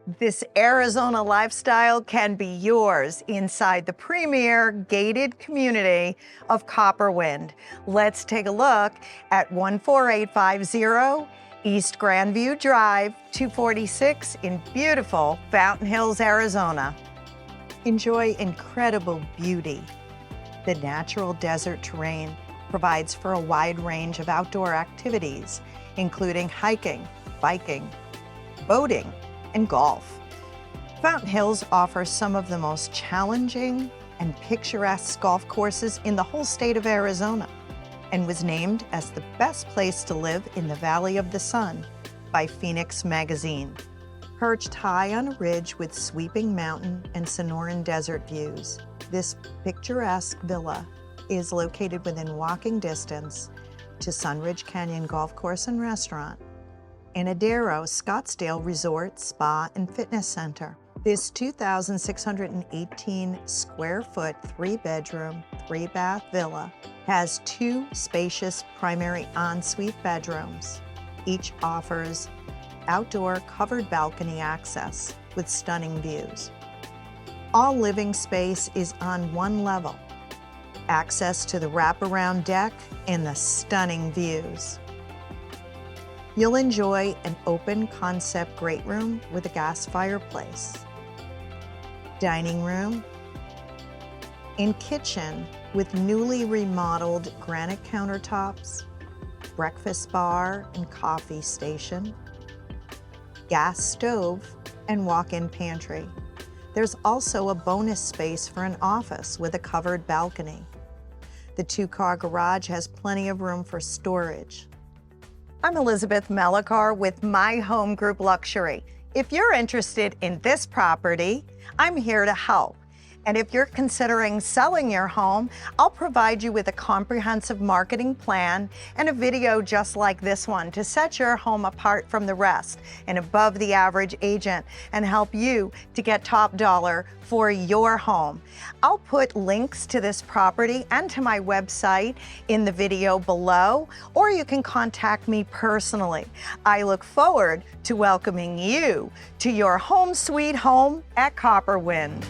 This Arizona lifestyle can be yours inside the premier gated community of Copperwynd. Let's take a look at 14850 East Grandview Drive, 246 in beautiful Fountain Hills, Arizona. Enjoy incredible beauty. The natural desert terrain provides for a wide range of outdoor activities, including hiking, biking, boating, and golf. Fountain Hills offers some of the most challenging and picturesque golf courses in the whole state of Arizona and was named as the best place to live in the Valley of the Sun by Phoenix Magazine. Perched high on a ridge with sweeping mountain and Sonoran Desert views, this picturesque villa is located within walking distance to Sunridge Canyon Golf Course and Restaurant and Adero Scottsdale Resort, Spa, and Fitness Center. This 2,618 square foot, 3-bedroom, 3-bath villa has 2 spacious primary ensuite bedrooms. Each offers outdoor covered balcony access with stunning views. All living space is on one level. Access to the wraparound deck and the stunning views. You'll enjoy an open concept great room with a gas fireplace, dining room, and kitchen with newly remodeled granite countertops, breakfast bar and coffee station, gas stove, and walk-in pantry. There's also a bonus space for an office with a covered balcony. The 2-car garage has plenty of room for storage. I'm Elizabeth Melikar with My Home Group Luxury. If you're interested in this property, I'm here to help. And if you're considering selling your home, I'll provide you with a comprehensive marketing plan and a video just like this one to set your home apart from the rest and above the average agent and help you to get top dollar for your home. I'll put links to this property and to my website in the video below, or you can contact me personally. I look forward to welcoming you to your home sweet home at Copperwynd.